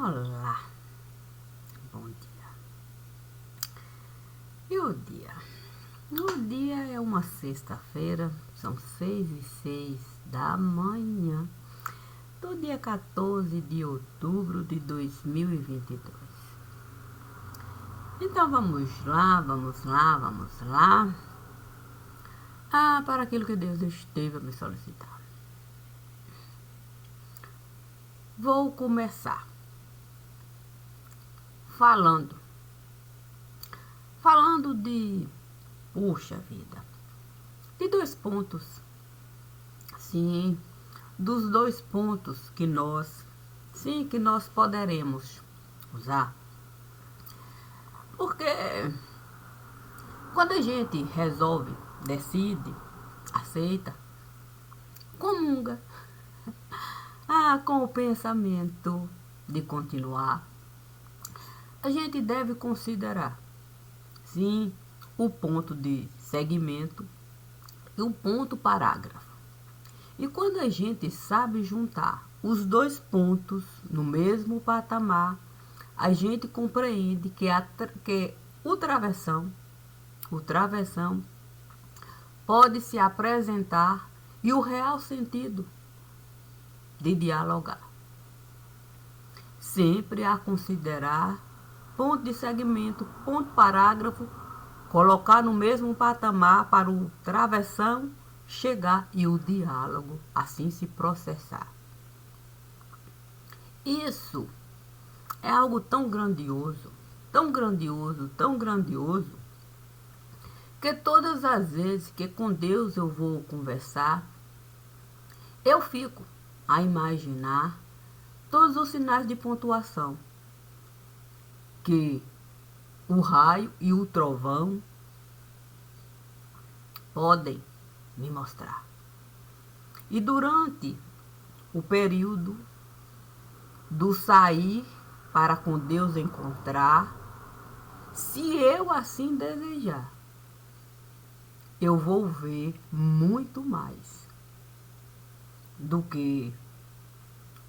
Olá, bom dia. E o dia? O dia é uma sexta-feira, são 6:06 da manhã, do dia 14 de outubro de 2022. Então vamos lá, para aquilo que Deus esteve a me solicitar. Vou começar falando de, puxa vida, de 2 pontos. Sim, dos 2 pontos que nós poderemos usar. Porque quando a gente resolve, decide, aceita, comunga, com o pensamento de continuar, a gente deve considerar, sim, o ponto de segmento e o ponto parágrafo. E quando a gente sabe juntar os 2 pontos no mesmo patamar, a gente compreende que o travessão pode se apresentar e o real sentido de dialogar. Sempre a considerar ponto de segmento, ponto parágrafo, colocar no mesmo patamar para o travessão chegar e o diálogo assim se processar. Isso é algo tão grandioso, que todas as vezes que com Deus eu vou conversar, eu fico a imaginar todos os sinais de pontuação que o raio e o trovão podem me mostrar. E durante o período do sair para com Deus encontrar, se eu assim desejar, eu vou ver muito mais do que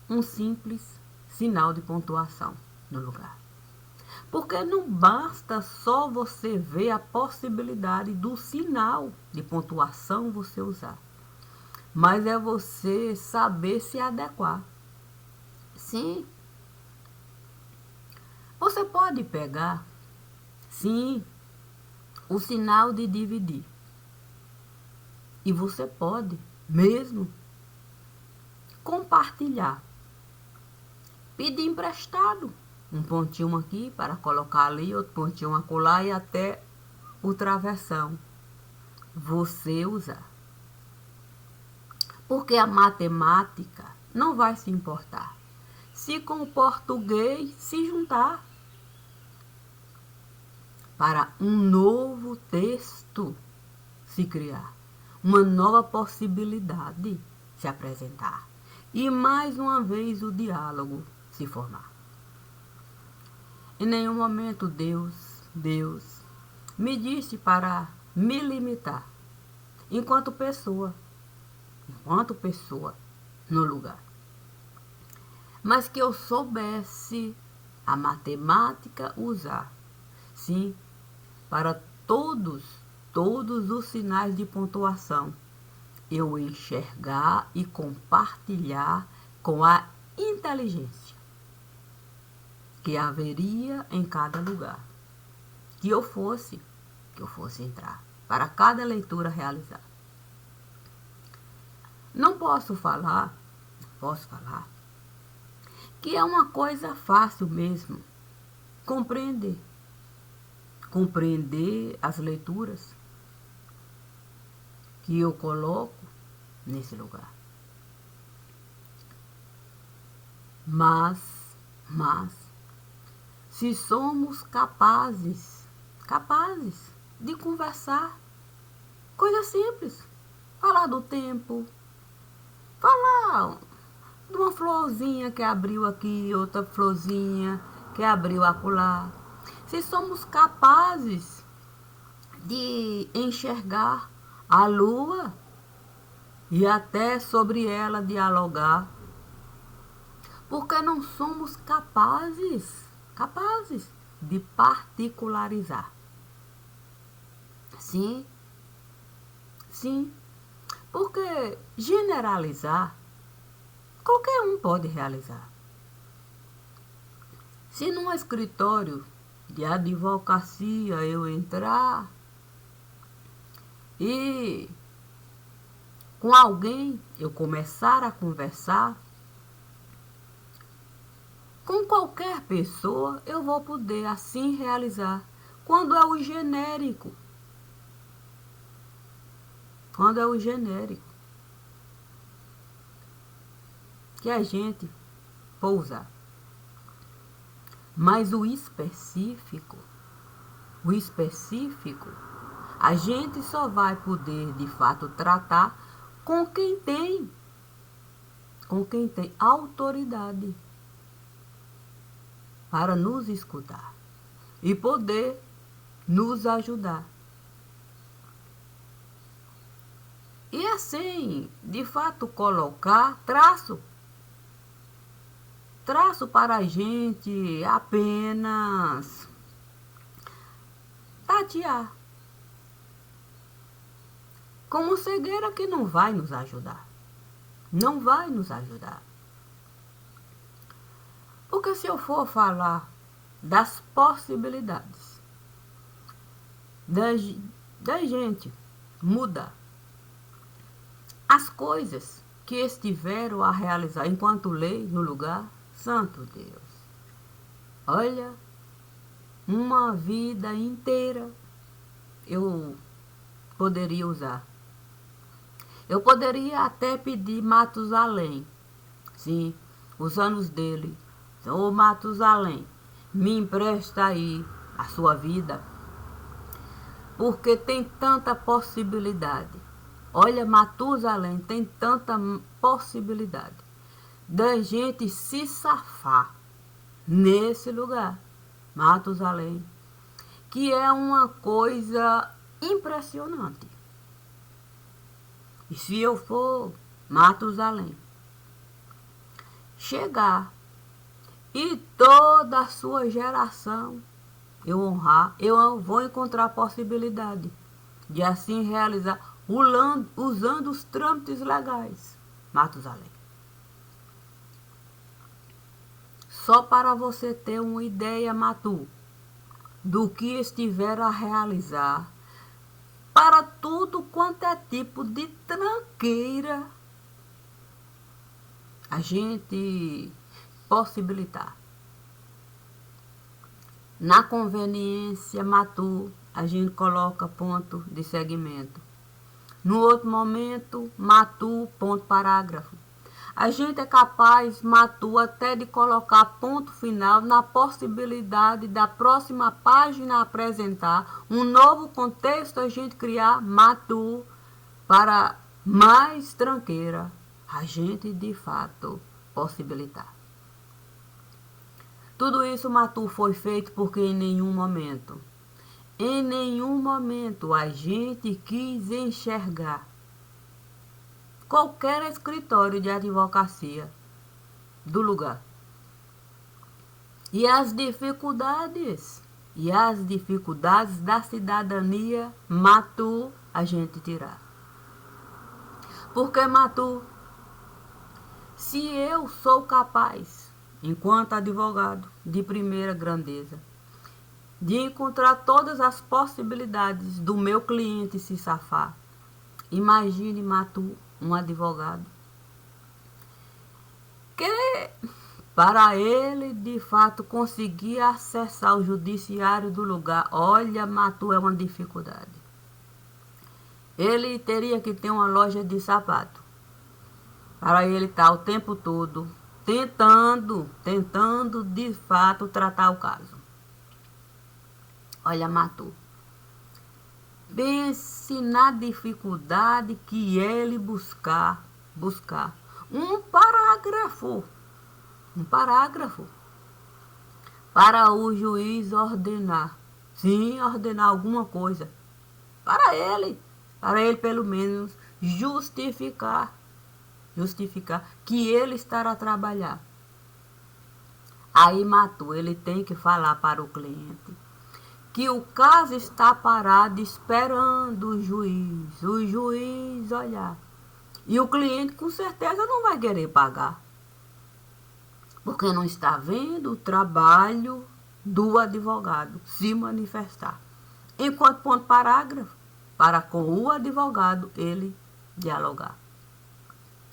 um simples sinal de pontuação no lugar. Porque não basta só você ver a possibilidade do sinal de pontuação você usar, mas é você saber se adequar. Sim, você pode pegar, sim, o sinal de dividir. E você pode mesmo compartilhar, pedir emprestado um pontinho aqui para colocar ali, outro pontinho acolá e até o travessão você usar. Porque a matemática não vai se importar se com o português se juntar para um novo texto se criar, uma nova possibilidade se apresentar e mais uma vez o diálogo se formar. Em nenhum momento Deus me disse para me limitar enquanto pessoa no lugar. Mas que eu soubesse a matemática usar, sim, para todos os sinais de pontuação, eu enxergar e compartilhar com a inteligência que haveria em cada lugar, que eu fosse entrar para cada leitura realizada. Não posso falar que é uma coisa fácil mesmo compreender as leituras que eu coloco nesse lugar. Mas se somos capazes de conversar, coisa simples, falar do tempo, falar de uma florzinha que abriu aqui, outra florzinha que abriu acolá. Se somos capazes de enxergar a lua e até sobre ela dialogar, Porque não somos capazes de particularizar. Sim, sim. Porque generalizar, qualquer um pode realizar. Se num escritório de advocacia eu entrar e com alguém eu começar a conversar, com qualquer pessoa eu vou poder assim realizar. Quando é o genérico. Quando é o genérico que a gente for usar. Mas o específico, a gente só vai poder de fato tratar com quem tem autoridade para nos escutar e poder nos ajudar. E assim, de fato, colocar traço para a gente apenas tatear. Como cegueira que não vai nos ajudar. Não vai nos ajudar. Porque se eu for falar das possibilidades da gente mudar as coisas que estiveram a realizar enquanto lei no lugar, santo Deus. Olha, uma vida inteira eu poderia usar. Eu poderia até pedir Matusalém, sim, os anos dele. Ô Matusalém, me empresta aí a sua vida, porque tem tanta possibilidade. Olha, Matusalém tem tanta possibilidade da gente se safar nesse lugar, Matusalém, que é uma coisa impressionante. E se eu for Matusalém, chegar e toda a sua geração eu honrar, eu vou encontrar a possibilidade de assim realizar usando os trâmites legais, Matusalém. Só para você ter uma ideia, Matu, do que estiver a realizar para tudo quanto é tipo de tranqueira a gente possibilitar. Na conveniência, Matu, a gente coloca ponto de segmento. No outro momento, Matu, ponto parágrafo. A gente é capaz, Matu, até de colocar ponto final na possibilidade da próxima página apresentar um novo contexto, a gente criar, Matu, para mais tranqueira, a gente de fato possibilitar. Tudo isso, Matu, foi feito porque em nenhum momento a gente quis enxergar qualquer escritório de advocacia do lugar. E as dificuldades da cidadania, Matu, a gente tirar. Porque, Matu, se eu sou capaz, enquanto advogado de primeira grandeza, de encontrar todas as possibilidades do meu cliente se safar, imagine, Matu, um advogado que, para ele de fato conseguir acessar o judiciário do lugar, olha, Matu, é uma dificuldade. Ele teria que ter uma loja de sapato para ele estar o tempo todo tentando de fato tratar o caso. Olha, Matu, pense na dificuldade que ele buscar um parágrafo para o juiz ordenar, sim, ordenar alguma coisa para ele pelo menos justificar que ele estará a trabalhar. Aí Matu, ele tem que falar para o cliente que o caso está parado esperando o juiz olhar. E o cliente com certeza não vai querer pagar, porque não está vendo o trabalho do advogado se manifestar. Enquanto ponto parágrafo, para com o advogado ele dialogar.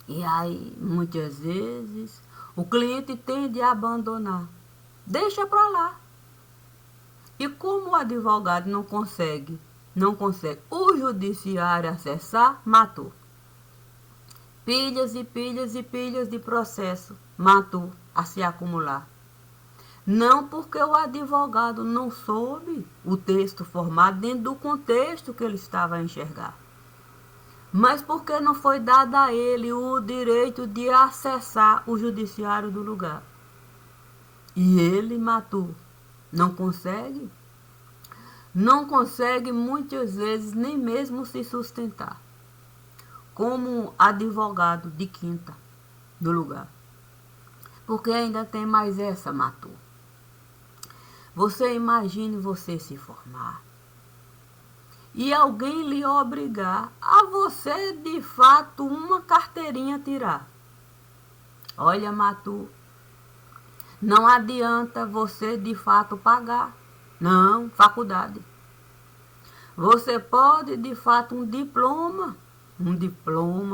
E aí, muitas vezes, o cliente tende a abandonar. Deixa para lá. E como o advogado não consegue o judiciário acessar, matou. Pilhas e pilhas e pilhas de processo, matou a se acumular. Não porque o advogado não soube o texto formado dentro do contexto que ele estava a enxergar, mas porque não foi dado a ele o direito de acessar o judiciário do lugar. E ele matou. Não consegue? Não consegue muitas vezes nem mesmo se sustentar como advogado de quinta do lugar. Porque ainda tem mais essa, matou. Você imagine você se formar e alguém lhe obrigar a você de fato uma carteirinha tirar. Olha, Matu, não adianta você de fato pagar. Não, faculdade. Você pode de fato um diploma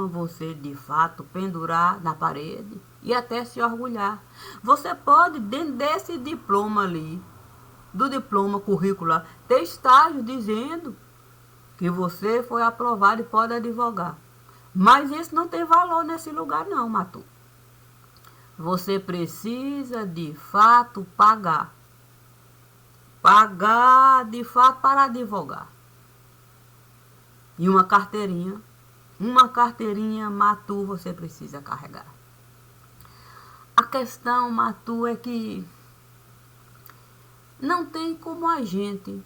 você de fato pendurar na parede e até se orgulhar. Você pode dentro desse diploma ali, do diploma curricular, ter estágio dizendo que você foi aprovado e pode advogar. Mas isso não tem valor nesse lugar não, Matu. Você precisa de fato pagar. Pagar de fato para advogar. E uma carteirinha, Matu, você precisa carregar. A questão, Matu, é que não tem como a gente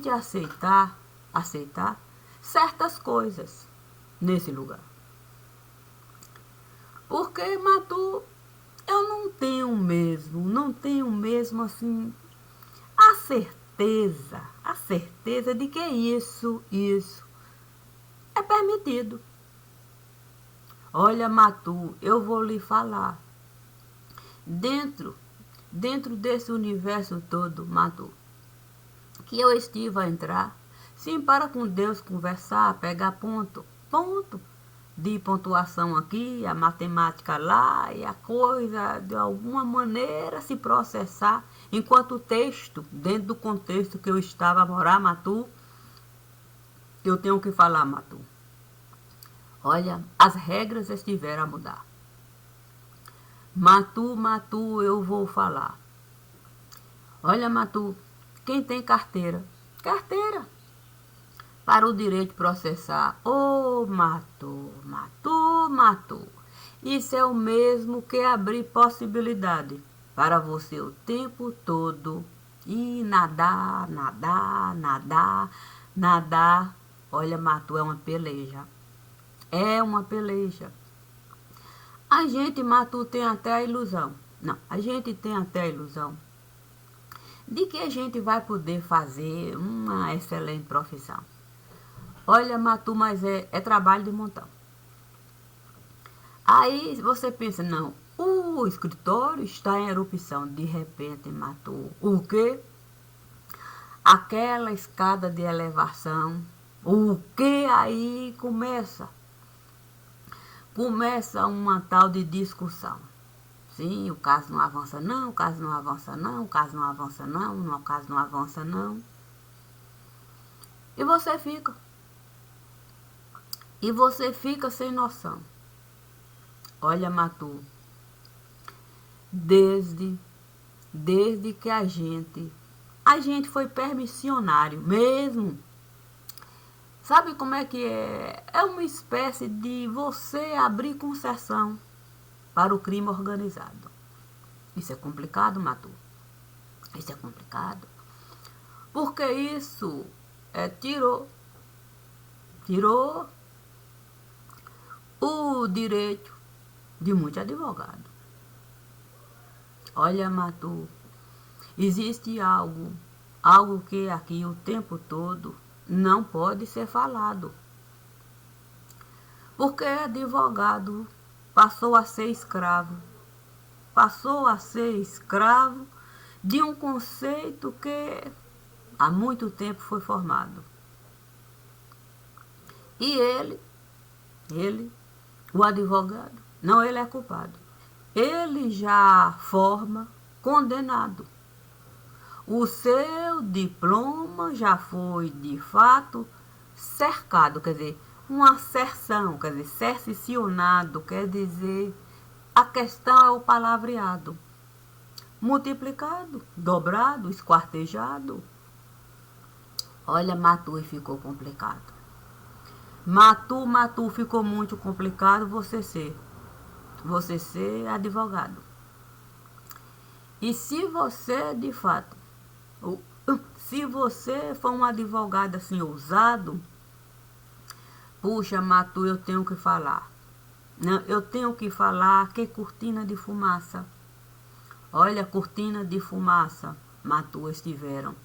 aceitar certas coisas nesse lugar. Porque, Matu, eu não tenho mesmo assim a certeza de que isso é permitido. Olha, Matu, eu vou lhe falar. Dentro desse universo todo, Matu, que eu estive a entrar, sim, para com Deus conversar, pegar ponto de pontuação aqui, a matemática lá, e a coisa de alguma maneira se processar, enquanto o texto, dentro do contexto que eu estava a morar, Matu, eu tenho que falar, Matu. Olha, as regras estiveram a mudar. Matu, eu vou falar. Olha, Matu, quem tem carteira para o direito de processar. Oh, Matu. Isso é o mesmo que abrir possibilidade para você o tempo todo e nadar. Olha, Matu, é uma peleja. A gente, Matu, tem até a ilusão. Não, a gente tem até a ilusão de que a gente vai poder fazer uma excelente profissão. Olha, Matu, mas é trabalho de montão. Aí você pensa, não, o escritório está em erupção. De repente, Matu, o quê? Aquela escada de elevação, o que aí começa uma tal de discussão. Sim, o caso não avança não, o caso não avança não, o caso não avança não, o caso não avança não. E você fica sem noção. Olha, Matu, desde que a gente foi permissionário mesmo. Sabe como é que é? É uma espécie de você abrir concessão para o crime organizado. Isso é complicado, Matu. Isso é complicado. Porque isso tirou o direito de muito advogado. Olha, Matu, existe algo que aqui o tempo todo não pode ser falado. Porque advogado passou a ser escravo. Passou a ser escravo de um conceito que há muito tempo foi formado. E ele, o advogado, não, ele é culpado. Ele já forma condenado. O seu diploma já foi, de fato, cercado, quer dizer, uma cerção, quer dizer, cercionado, quer dizer, a questão é o palavreado. Multiplicado, dobrado, esquartejado. Olha, Matu, e ficou complicado. Matu, ficou muito complicado você ser advogado. E se você, de fato, se você for um advogado assim ousado, puxa, Matu, eu tenho que falar. Não, eu tenho que falar que cortina de fumaça. Olha, cortina de fumaça, Matu, estiveram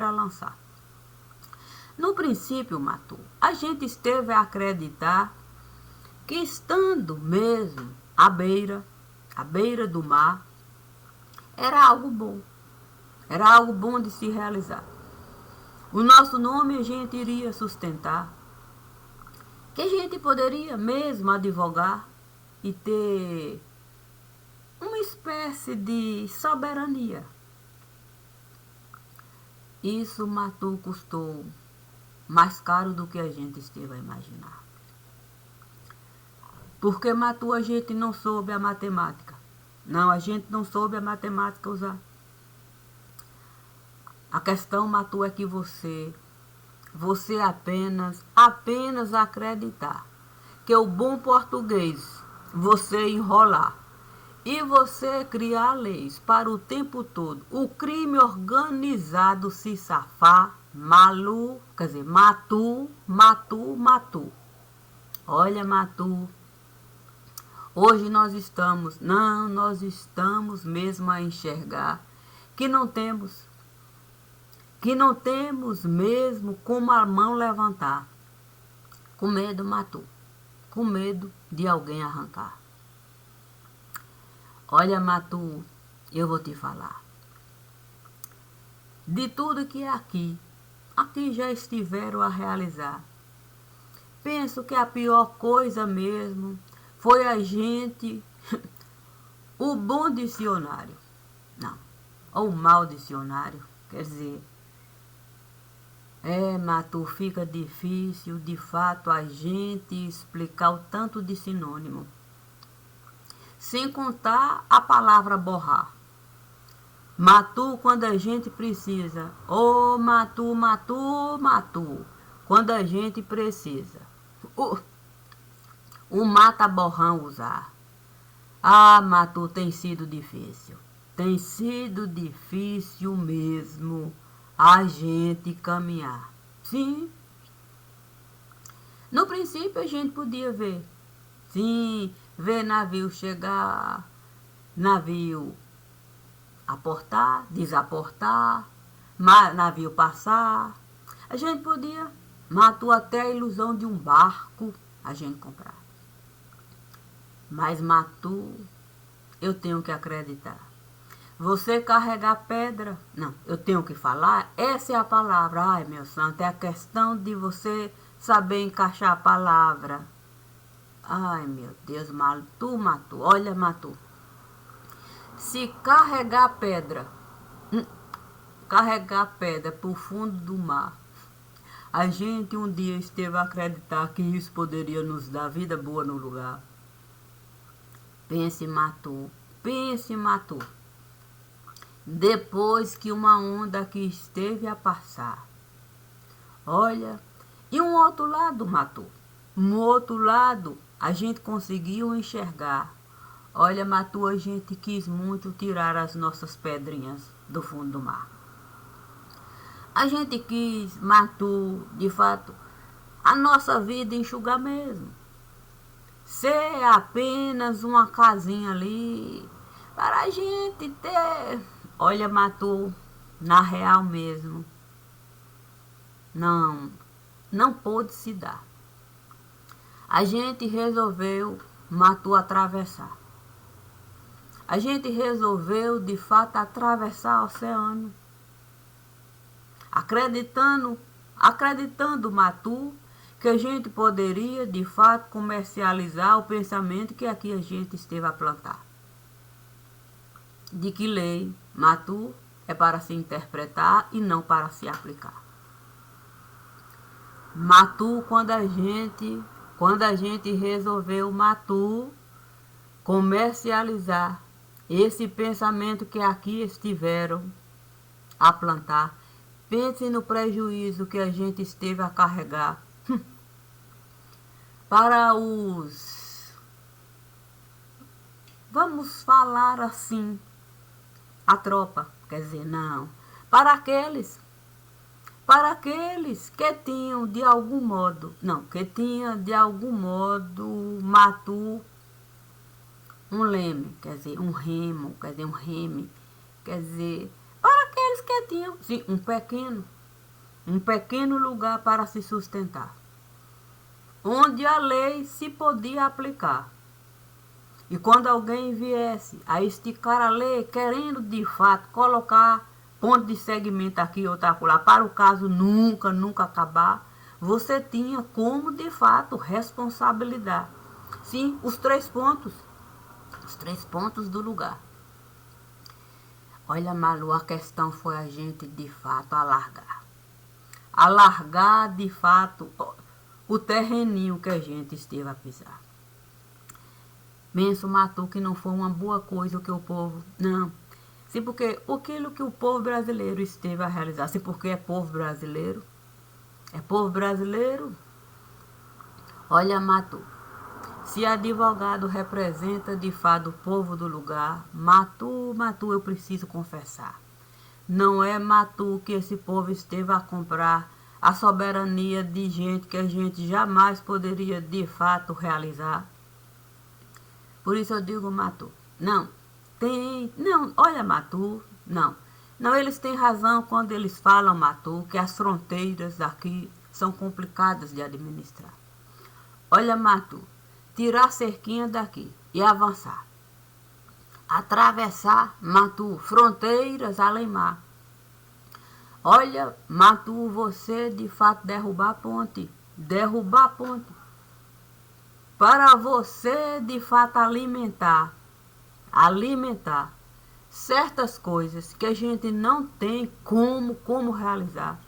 a lançar. No princípio, Matu, a gente esteve a acreditar que estando mesmo à beira do mar, era algo bom de se realizar. O nosso nome a gente iria sustentar, que a gente poderia mesmo advogar e ter uma espécie de soberania. Isso, Matu, custou mais caro do que a gente esteve a imaginar. Porque, Matu, a gente não soube a matemática. Não, a gente não soube a matemática usar. A questão, Matu, é que você apenas acreditar que o bom português você enrolar e você criar leis para o tempo todo, o crime organizado se safar, Matu. Olha, Matu, hoje nós estamos mesmo a enxergar que não temos mesmo como a mão levantar. Com medo, Matu, com medo de alguém arrancar. Olha, Matu, eu vou te falar. De tudo que aqui já estiveram a realizar, penso que a pior coisa mesmo foi a gente, o bom dicionário, não, ou o mau dicionário, quer dizer, Matu, fica difícil, de fato, a gente explicar o tanto de sinônimo. Sem contar a palavra borrar. Matu, quando a gente precisa. Matu. Quando a gente precisa. O mata-borrão usar. Matu, tem sido difícil. Tem sido difícil mesmo a gente caminhar. Sim. No princípio a gente podia ver. Sim, ver navio chegar, navio aportar, desaportar, navio passar. A gente podia, Matu, até a ilusão de um barco a gente comprar. Mas, Matu, eu tenho que acreditar. Você carregar pedra, não, eu tenho que falar, essa é a palavra. Ai, meu santo, é a questão de você saber encaixar a palavra. Ai, meu Deus, Matu, olha, Matu. Se carregar pedra para o fundo do mar, a gente um dia esteve a acreditar que isso poderia nos dar vida boa no lugar. Pense, Matu. Depois que uma onda aqui esteve a passar. Olha, e um outro lado, Matu. Um outro lado, a gente conseguiu enxergar. Olha, Matu, a gente quis muito tirar as nossas pedrinhas do fundo do mar. A gente quis, Matu, de fato, a nossa vida enxugar mesmo. Ser apenas uma casinha ali, Para a gente ter... Olha, Matu, na real mesmo, não pôde se dar. A gente resolveu, Matu, atravessar. A gente resolveu, de fato, atravessar o oceano. Acreditando, Matu, que a gente poderia, de fato, comercializar o pensamento que aqui a gente esteve a plantar. De que lei, Matu, é para se interpretar e não para se aplicar. Matu, quando a gente resolveu, Matu, comercializar esse pensamento que aqui estiveram a plantar, pense no prejuízo que a gente esteve a carregar para os, vamos falar assim, a tropa, quer dizer, não, para aqueles que tinham de algum modo, Matu, um leme, quer dizer, um remo, quer dizer, um reme, quer dizer, para aqueles que tinham, sim, um pequeno lugar para se sustentar, onde a lei se podia aplicar. E quando alguém viesse a esticar a lei, querendo de fato colocar ponto de segmento aqui ou acolá, para o caso nunca acabar, você tinha como de fato responsabilidade. Sim, os três pontos do lugar. Olha, Malu, a questão foi a gente de fato alargar de fato o terreninho que a gente esteve a pisar. Menso, Matu, que não foi uma boa coisa o que o povo... Não. Sim, porque aquilo que o povo brasileiro esteve a realizar, sim, porque é povo brasileiro. Olha, Matu, se advogado representa de fato o povo do lugar, Matu, eu preciso confessar. Não é, Matu, que esse povo esteve a comprar a soberania de gente que a gente jamais poderia de fato realizar. Por isso eu digo, Matu, olha, Matu, não, eles têm razão quando eles falam, Matu, que as fronteiras daqui são complicadas de administrar. Olha, Matu, tirar a cerquinha daqui e avançar. Atravessar, Matu, fronteiras além mar. Olha, Matu, você de fato derrubar a ponte. Para você de fato alimentar certas coisas que a gente não tem como realizar.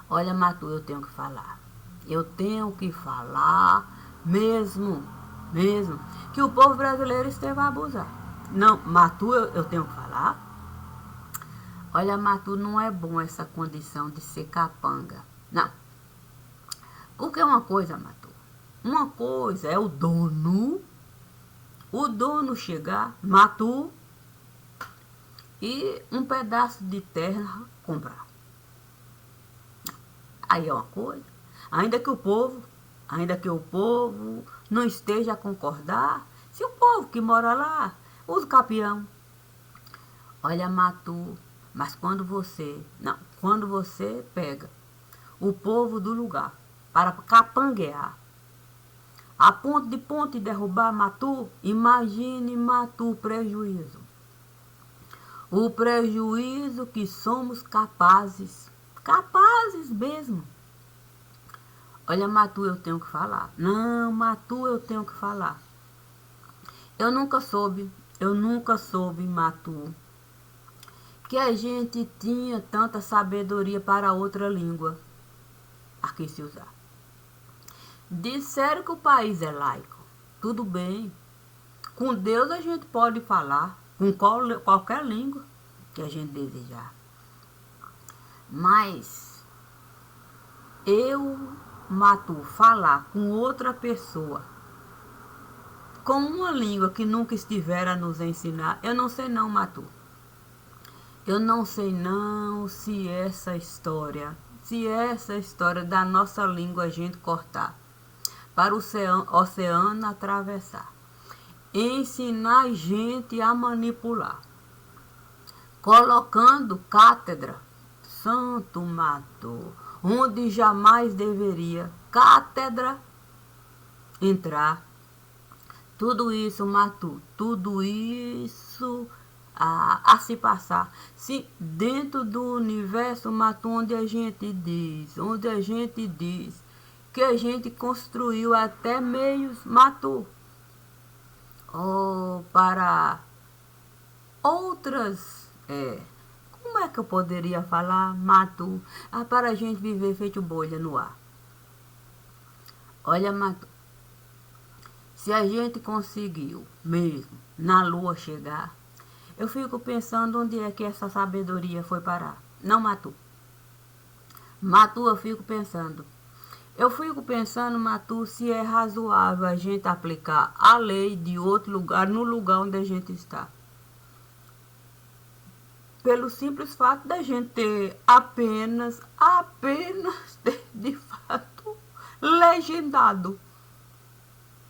Olha, Matu, eu tenho que falar mesmo, que o povo brasileiro esteve a abusar. Não, Matu, eu tenho que falar. Olha, Matu, não é bom essa condição de ser capanga. Não. Porque uma coisa, Matu, uma coisa é o dono chegar, Matu, e um pedaço de terra comprar. Aí é uma coisa. Ainda que o povo não esteja a concordar, se o povo que mora lá usa o capião. Olha, Matu, mas quando você pega o povo do lugar para capanguear, a ponto de derrubar, Matu, imagine, Matu, o prejuízo que somos capazes mesmo. Olha, Matu, eu tenho que falar. Não, Matu, eu tenho que falar. Eu nunca soube, Matu, que a gente tinha tanta sabedoria para outra língua aqui se usar. Disseram que o país é laico. Tudo bem. Com Deus a gente pode falar com qualquer língua que a gente desejar. Mas eu, Matu, falar com outra pessoa com uma língua que nunca estiver a nos ensinar, eu não sei não, Matu. Eu não sei não se essa história da nossa língua a gente cortar para o oceano atravessar. ensinar gente a manipular, colocando cátedra, santo mato, onde jamais deveria cátedra entrar. Tudo isso, Matu, tudo isso a se passar. Se dentro do universo, Matu, onde a gente diz que a gente construiu até meios, Matu, para outras, como é que eu poderia falar, Matu, para a gente viver feito bolha no ar. Olha, Matu, se a gente conseguiu mesmo na lua chegar, eu fico pensando onde é que essa sabedoria foi parar. Não, Matu. Matu, eu fico pensando. Matu, se é razoável a gente aplicar a lei de outro lugar no lugar onde a gente está. Pelo simples fato da gente ter apenas de fato, legendado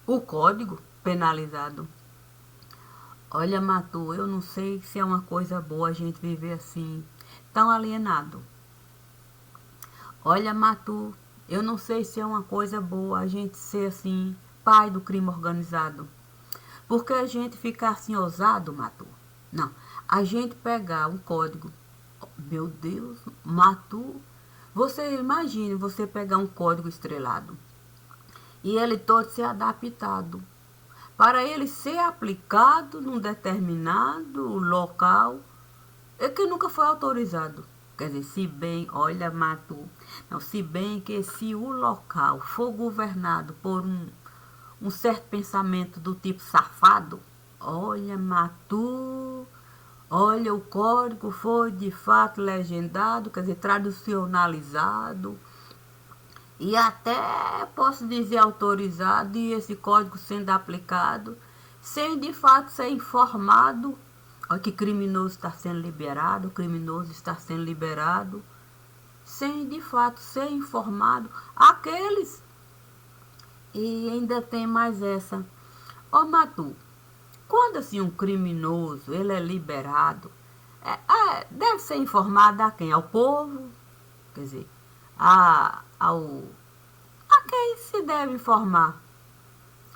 o código penalizado. Olha, Matu, eu não sei se é uma coisa boa a gente viver assim, tão alienado. Olha, Matu, eu não sei se é uma coisa boa a gente ser assim, pai do crime organizado. Porque a gente ficar assim ousado, Matu. Não, a gente pegar um código, meu Deus, Matu, você imagine você pegar um código estrelado e ele todo ser adaptado para ele ser aplicado num determinado local que nunca foi autorizado. Quer dizer, se bem, olha, Matu, não, se bem que se o local for governado por um certo pensamento do tipo safado, olha, Matu, olha, o código foi de fato legendado, quer dizer, tradicionalizado, e até posso dizer autorizado, e esse código sendo aplicado, sem de fato ser informado, olha que criminoso está sendo liberado, o criminoso está sendo liberado, sem de fato ser informado aqueles. E ainda tem mais essa. Ô Matu, quando assim um criminoso ele é liberado, deve ser informado a quem? Ao povo? Quer dizer, a quem se deve informar?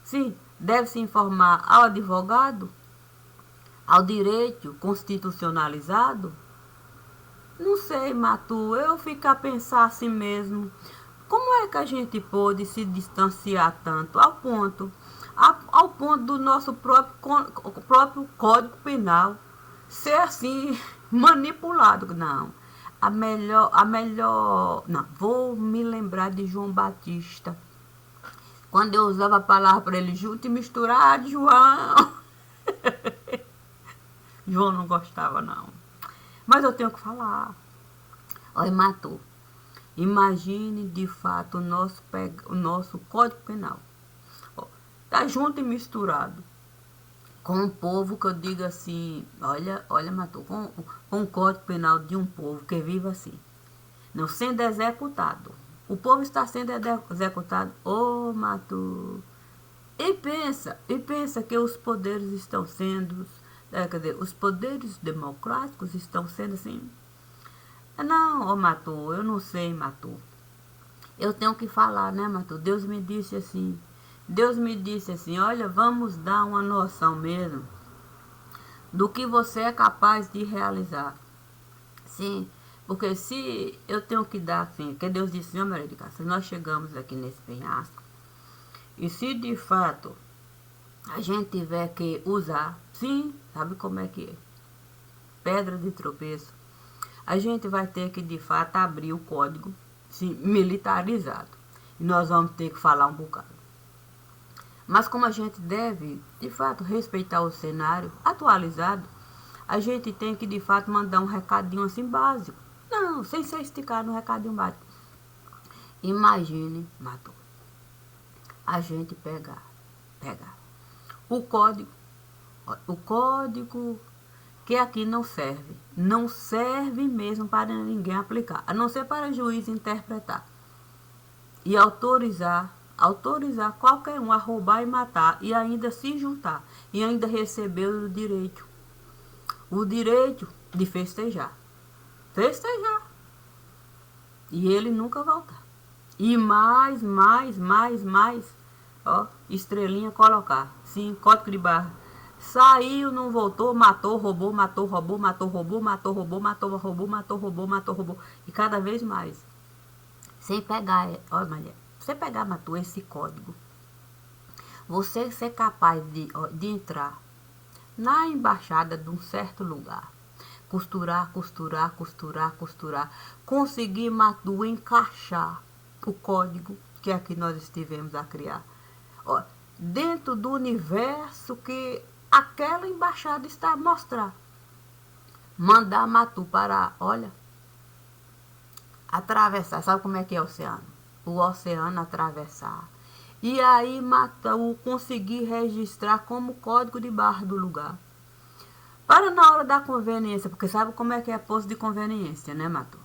Sim, deve se informar ao advogado? Ao direito constitucionalizado? Não sei, Matu, eu fico a pensar assim mesmo. Como é que a gente pôde se distanciar tanto ao ponto do nosso próprio Código Penal ser assim manipulado? Não. Não, vou me lembrar de João Batista. Quando eu usava a palavra para ele junto e misturado, João. João não gostava, não. Mas eu tenho que falar. Olha, Matu, imagine de fato o nosso Código Penal. Tá junto e misturado com um povo que eu digo assim, olha, Matu, com o Código Penal de um povo que vive assim, não sendo executado. O povo está sendo executado, Matu. E pensa que os poderes estão sendo, quer dizer, os poderes democráticos estão sendo assim. Não, Matu, eu não sei, Matu. Eu tenho que falar, né, Matu? Deus me disse assim, olha, vamos dar uma noção mesmo do que você é capaz de realizar. Sim, porque se eu tenho que dar assim, que Deus disse, não, Maria de Cássia, nós chegamos aqui nesse penhasco, e se de fato a gente tiver que usar, sim, sabe como é que é? Pedra de tropeço. A gente vai ter que de fato abrir o código, sim, militarizado. E nós vamos ter que falar um bocado. Mas como a gente deve, de fato, respeitar o cenário atualizado, a gente tem que, de fato, mandar um recadinho assim básico. Não, sem ser esticado no recadinho básico. Imagine, Matu, a gente pegar o código que aqui não serve mesmo para ninguém aplicar, a não ser para juiz interpretar e autorizar autorizar qualquer um a roubar e matar e ainda se juntar e ainda receber o direito de festejar. Festejar. E ele nunca voltar. E mais, ó, estrelinha colocar. Sim, código de barra. Saiu, não voltou, matou, roubou, matou, roubou, matou, roubou, matou, roubou, matou, roubou, matou, roubou, matou, roubou. E cada vez mais. Sem pegar, olha, Maria, você pegar, matou esse código. Você ser capaz de entrar na embaixada de um certo lugar. Costurar, conseguir, Matu, encaixar o código que aqui nós estivemos a criar. Ó, dentro do universo que aquela embaixada está a mostrar. Mandar Matu para, olha, atravessar. Sabe como é que é o oceano? O oceano atravessar. E aí Matu conseguir registrar como código de barra do lugar. Para na hora da conveniência, porque sabe como é que é posto de conveniência, né, Matu?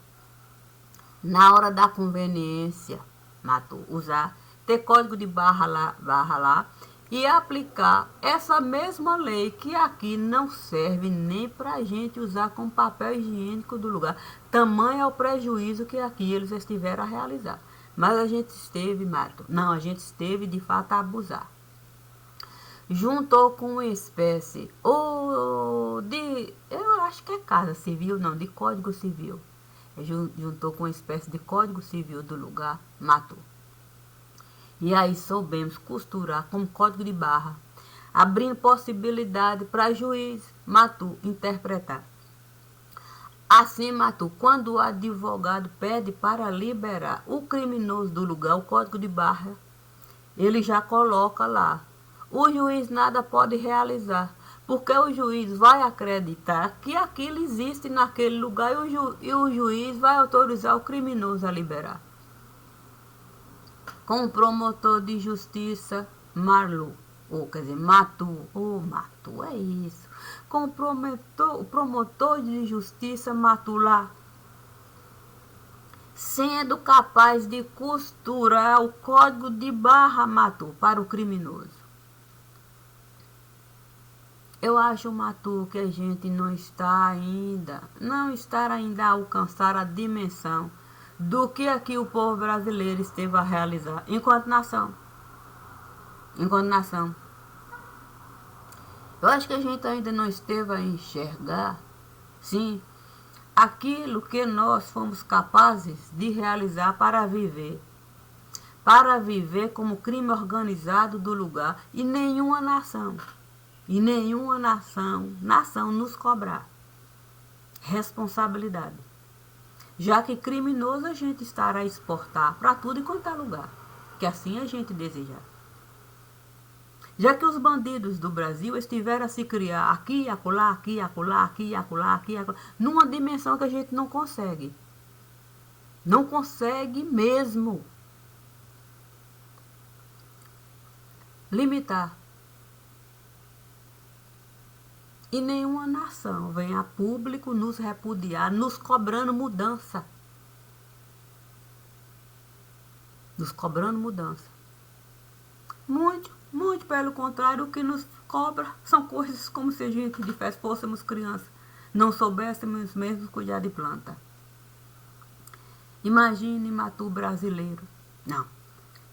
Na hora da conveniência, Matu, usar, ter código de barra lá e aplicar essa mesma lei que aqui não serve nem para a gente usar como papel higiênico do lugar. Tamanho é o prejuízo que aqui eles estiveram a realizar. Mas a gente esteve, Matu, não, a gente esteve de fato a abusar. Juntou com uma espécie de, eu acho que é casa civil, não, de código civil. Juntou com uma espécie de código civil do lugar, matou. E aí soubemos costurar como código de barra, abrindo possibilidade para juiz, matou, interpretar. Assim, matou, quando o advogado pede para liberar o criminoso do lugar, o código de barra, ele já coloca lá. O juiz nada pode realizar, porque o juiz vai acreditar que aquilo existe naquele lugar e o juiz vai autorizar o criminoso a liberar. Com o promotor de justiça, Marlu, ou quer dizer, Matu, Matu, é isso. Com o promotor de justiça, Matulá, sendo capaz de costurar o código de barra, Matu, para o criminoso. Eu acho, Matu, que a gente não está ainda a alcançar a dimensão do que aqui o povo brasileiro esteve a realizar enquanto nação. Enquanto nação. Eu acho que a gente ainda não esteve a enxergar, sim, aquilo que nós fomos capazes de realizar para viver. Para viver como crime organizado do lugar e nenhuma nação nos cobrar responsabilidade. Já que criminoso a gente estará a exportar para tudo e quanto é lugar, que assim a gente desejar. Já que os bandidos do Brasil estiveram a se criar aqui, acolá, numa dimensão que a gente não consegue. Não consegue mesmo limitar. E nenhuma nação vem a público nos repudiar, nos cobrando mudança. Nos cobrando mudança. Muito pelo contrário, o que nos cobra são coisas como se a gente de fé fôssemos crianças, não soubéssemos mesmo cuidar de planta. Imagine Matu brasileiro. Não.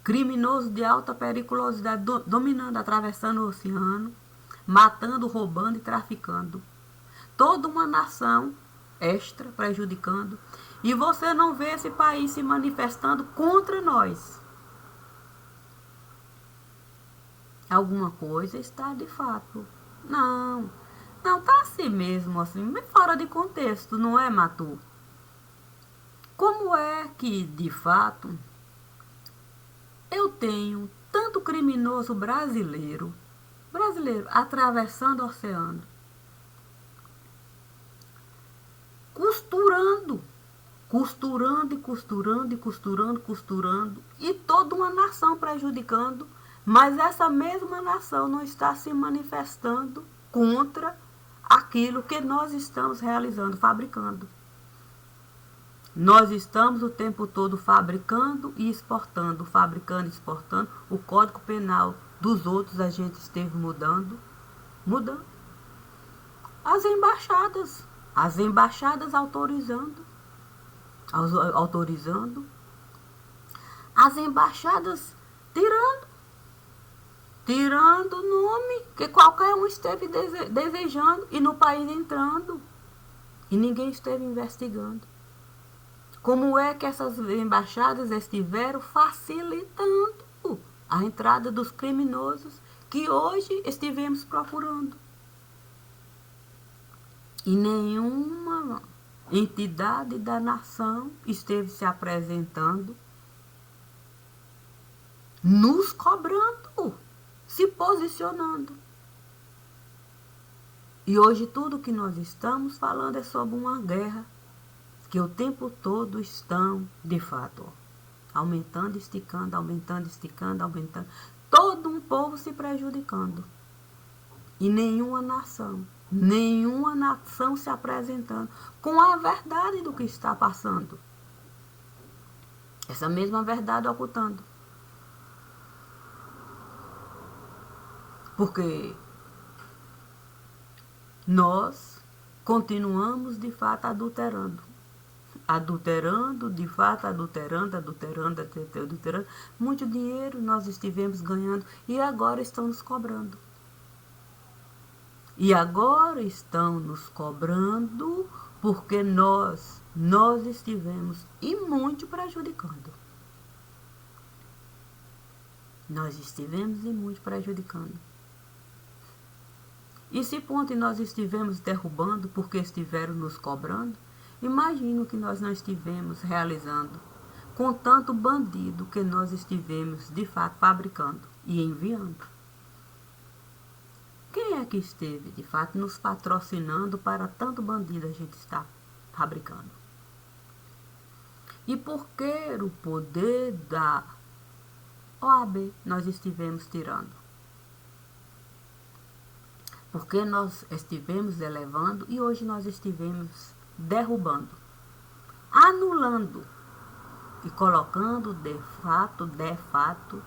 Criminoso de alta periculosidade, dominando, atravessando o oceano, matando, roubando e traficando. Toda uma nação extra prejudicando. E você não vê esse país se manifestando contra nós. Alguma coisa está de fato. Não está assim mesmo, assim, fora de contexto, não é, Matu? Como é que, de fato, eu tenho tanto criminoso brasileiro atravessando o oceano, costurando, e toda uma nação prejudicando, mas essa mesma nação não está se manifestando contra aquilo que nós estamos realizando, fabricando. Nós estamos o tempo todo fabricando e exportando, o Código Penal dos outros a gente esteve mudando. As embaixadas autorizando, as embaixadas tirando o nome que qualquer um esteve desejando e no país entrando e ninguém esteve investigando. Como é que essas embaixadas estiveram facilitando a entrada dos criminosos que hoje estivemos procurando? E nenhuma entidade da nação esteve se apresentando, nos cobrando, se posicionando. E hoje tudo que nós estamos falando é sobre uma guerra que o tempo todo estão, de fato, aumentando, esticando. Todo um povo se prejudicando. E nenhuma nação se apresentando com a verdade do que está passando. Essa mesma verdade ocultando. Porque nós continuamos, de fato, adulterando, muito dinheiro nós estivemos ganhando e agora estão nos cobrando. Porque nós estivemos e muito prejudicando. E se ponto nós estivemos derrubando porque estiveram nos cobrando, imagino que nós não estivemos realizando com tanto bandido que nós estivemos, de fato, fabricando e enviando. Quem é que esteve, de fato, nos patrocinando para tanto bandido a gente está fabricando? E por que o poder da OAB nós estivemos tirando? Porque nós estivemos elevando e hoje nós estivemos derrubando, anulando e colocando de fato,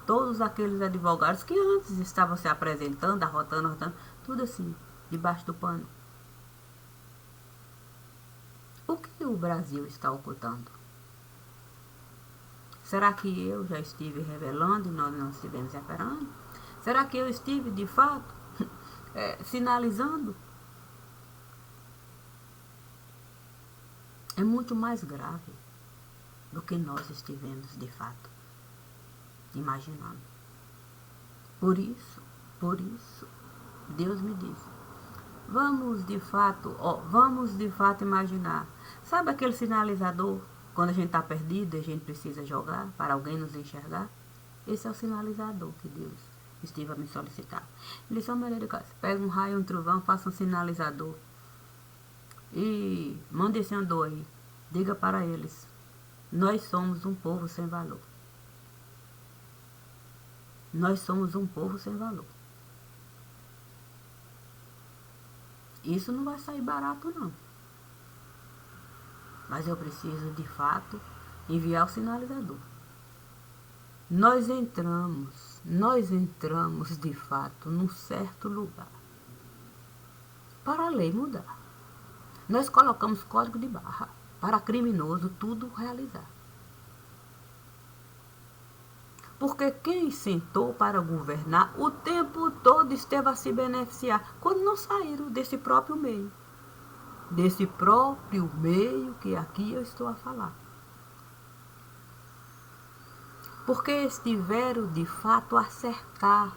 todos aqueles advogados que antes estavam se apresentando, arrotando, tudo assim, debaixo do pano. O que o Brasil está ocultando? Será que eu já estive revelando e nós não estivemos reparando? Será que eu estive, de fato, sinalizando? É muito mais grave do que nós estivemos, de fato, imaginando. Por isso, Deus me disse, vamos de fato imaginar. Sabe aquele sinalizador, quando a gente está perdido e a gente precisa jogar para alguém nos enxergar? Esse é o sinalizador que Deus esteve a me solicitar. Ele disse, Maria de Cássia, pega um raio, um trovão, faça um sinalizador e manda esse andor aí. Diga para eles, nós somos um povo sem valor. Isso não vai sair barato, não. Mas eu preciso, de fato, enviar o sinalizador. Nós entramos, de fato, num certo lugar para a lei mudar. Nós colocamos código de barra para criminoso tudo realizar. Porque quem sentou para governar o tempo todo esteve a se beneficiar quando não saíram desse próprio meio. Que aqui eu estou a falar. Porque estiveram de fato a cercar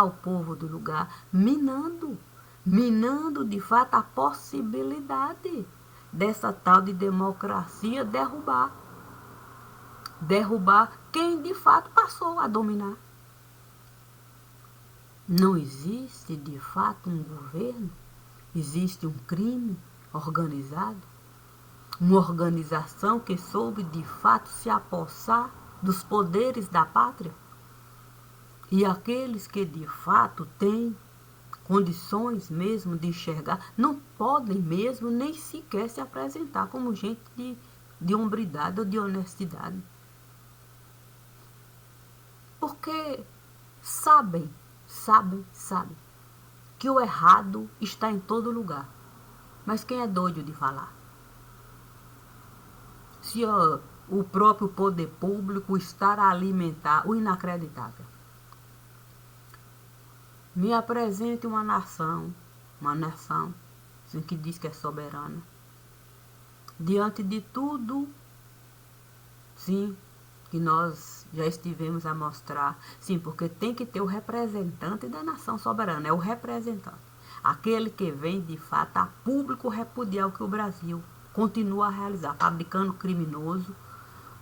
o povo do lugar, minando de fato a possibilidade dessa tal de democracia derrubar quem de fato passou a dominar. Não existe de fato um governo, existe um crime organizado, uma organização que soube de fato se apossar dos poderes da pátria. E aqueles que de fato têm condições mesmo de enxergar, não podem mesmo nem sequer se apresentar como gente de hombridade ou de honestidade. Porque sabem que o errado está em todo lugar. Mas quem é doido de falar? Se o próprio poder público está a alimentar o inacreditável. Me apresente uma nação assim, que diz que é soberana, diante de tudo, sim, que nós já estivemos a mostrar, sim, porque tem que ter o representante da nação soberana, é o representante, aquele que vem de fato a público repudiar o que o Brasil continua a realizar, fabricando criminoso,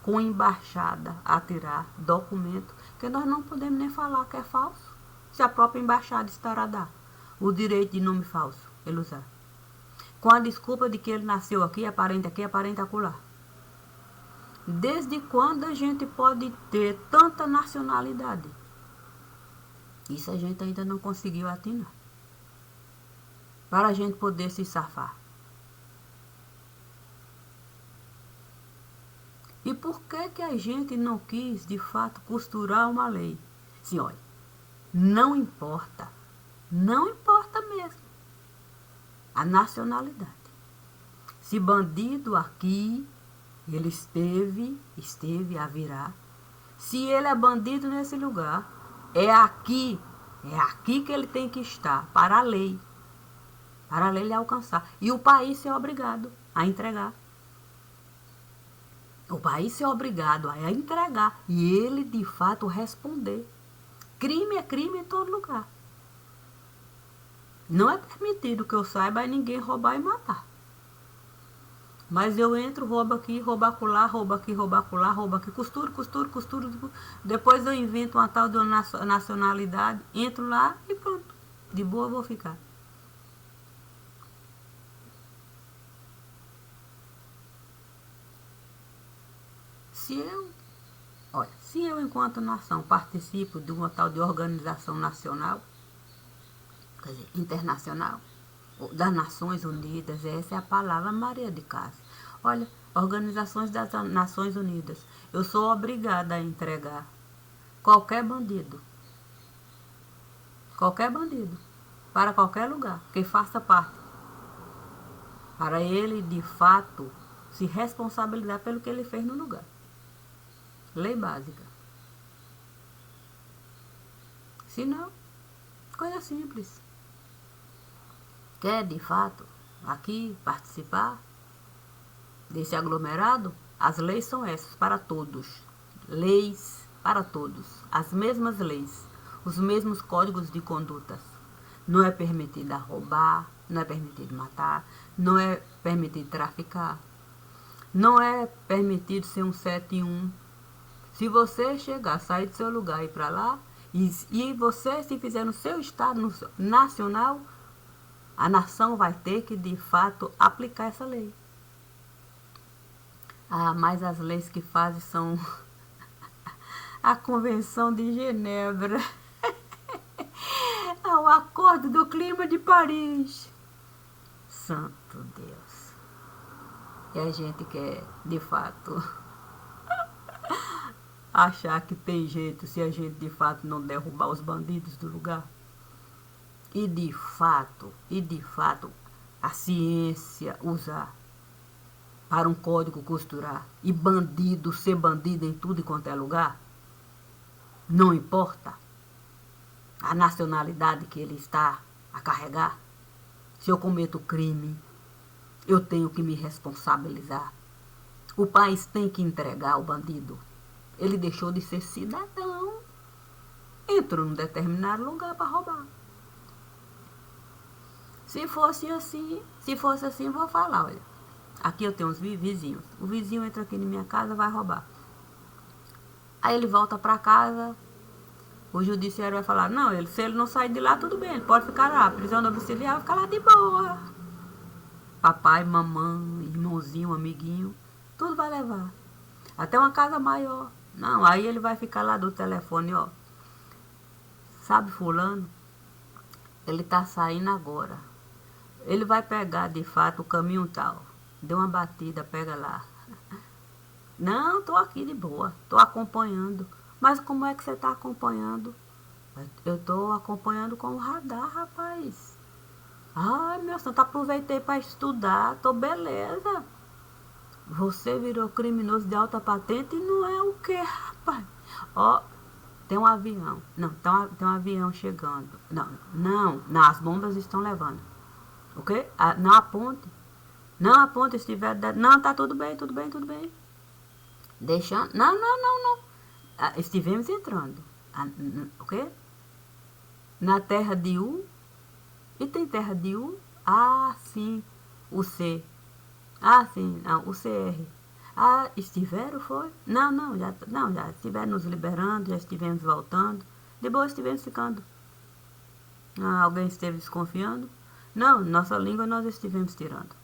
com embaixada a tirar documento, que nós não podemos nem falar que é falso, se a própria embaixada estará a dar o direito de nome falso, ele usar. Com a desculpa de que ele nasceu aqui, aparente acolá. Desde quando a gente pode ter tanta nacionalidade? Isso a gente ainda não conseguiu atinar. Para a gente poder se safar. E por que a gente não quis, de fato, costurar uma lei? Sim, olha, não importa mesmo a nacionalidade. Se bandido aqui, ele esteve a virar. Se ele é bandido nesse lugar, é aqui que ele tem que estar, para a lei lhe alcançar. E o país é obrigado a entregar. O país é obrigado a entregar e ele, de fato, responder. Crime é crime em todo lugar. Não é permitido que eu saiba ninguém roubar e matar. Mas eu entro, roubo aqui, roubo acolá, roubo aqui, roubo acolá, roubo aqui, costuro. Depois eu invento uma tal de nacionalidade, entro lá e pronto. De boa eu vou ficar. Se eu enquanto nação participo de uma tal de organização nacional, quer dizer, internacional, das Nações Unidas, essa é a palavra Maria de Cássia. Olha, organizações das Nações Unidas, eu sou obrigada a entregar qualquer bandido, para qualquer lugar, que faça parte, para ele, de fato, se responsabilizar pelo que ele fez no lugar. Lei básica. Se não, coisa simples. Quer, de fato, aqui participar desse aglomerado? As leis são essas, para todos. Leis para todos. As mesmas leis. Os mesmos códigos de condutas. Não é permitido roubar, não é permitido matar, não é permitido traficar. Não é permitido ser um 7-1. Se você chegar, sair do seu lugar e ir para lá, e você se fizer no seu estado nacional, a nação vai ter que, de fato, aplicar essa lei. Mas as leis que fazem são a Convenção de Genebra, o Acordo do Clima de Paris. Santo Deus. E a gente quer, de fato, achar que tem jeito se a gente, de fato, não derrubar os bandidos do lugar. E de fato, a ciência usar para um código costurar e bandido ser bandido em tudo e quanto é lugar, não importa a nacionalidade que ele está a carregar. Se eu cometo crime, eu tenho que me responsabilizar. O país tem que entregar o bandido. Ele deixou de ser cidadão, entrou num determinado lugar para roubar. Se fosse assim, vou falar, olha, aqui eu tenho uns vizinhos. O vizinho entra aqui na minha casa, vai roubar. Aí ele volta para casa, o judiciário vai falar, não, se ele não sair de lá, tudo bem, ele pode ficar lá, prisão domiciliar, vai ficar lá de boa. Papai, mamãe, irmãozinho, amiguinho, tudo vai levar. Até uma casa maior. Não, aí ele vai ficar lá do telefone, ó. Sabe fulano? Ele tá saindo agora. Ele vai pegar, de fato, o caminho tal. Deu uma batida, pega lá. Não, tô aqui de boa. Tô acompanhando. Mas como é que você tá acompanhando? Eu tô acompanhando com o radar, rapaz. Ai, meu santo, aproveitei para estudar. Tô beleza. Você virou criminoso de alta patente e não é o que, rapaz? Ó, tem um avião. Não, tem um avião chegando. Não, as bombas estão levando. Ok? Não aponte. Não aponte, estiver... Não, tá tudo bem, tudo bem, tudo bem. Deixando... Não. Estivemos entrando. Ok? Na terra de U. E tem terra de U? Ah, sim. O C. Ah, sim. Não, o CR. Ah, estiveram, foi? Já estiveram nos liberando, já estivemos voltando. De boa, estivemos ficando. Ah, alguém esteve desconfiando? Não, nossa língua nós estivemos tirando.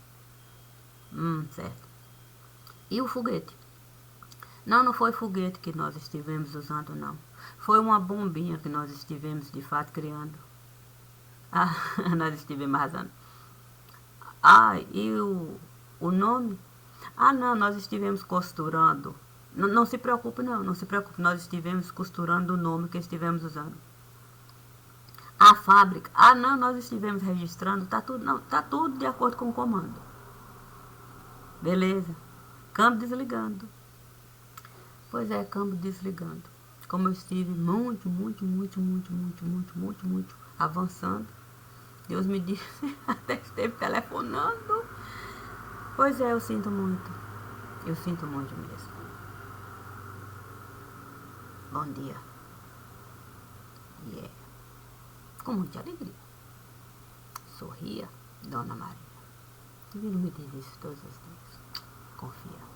Certo. E o foguete? Não foi foguete que nós estivemos usando, não. Foi uma bombinha que nós estivemos, de fato, criando. Ah, nós estivemos arrasando. Ah, e o nome? Ah, não, nós estivemos costurando. Não se preocupe, não se preocupe. Nós estivemos costurando o nome que estivemos usando. A fábrica? Ah, não, nós estivemos registrando. Tá tudo, não, tá tudo de acordo com o comando. Beleza. Câmbio desligando. Pois é, câmbio desligando. Como eu estive muito avançando, Deus me disse, até esteve telefonando. Pois é, eu sinto muito. Eu sinto muito mesmo. Bom dia. E é com muita alegria. Sorria, Dona Maria. Divino me diz isso todos os dias. Confia.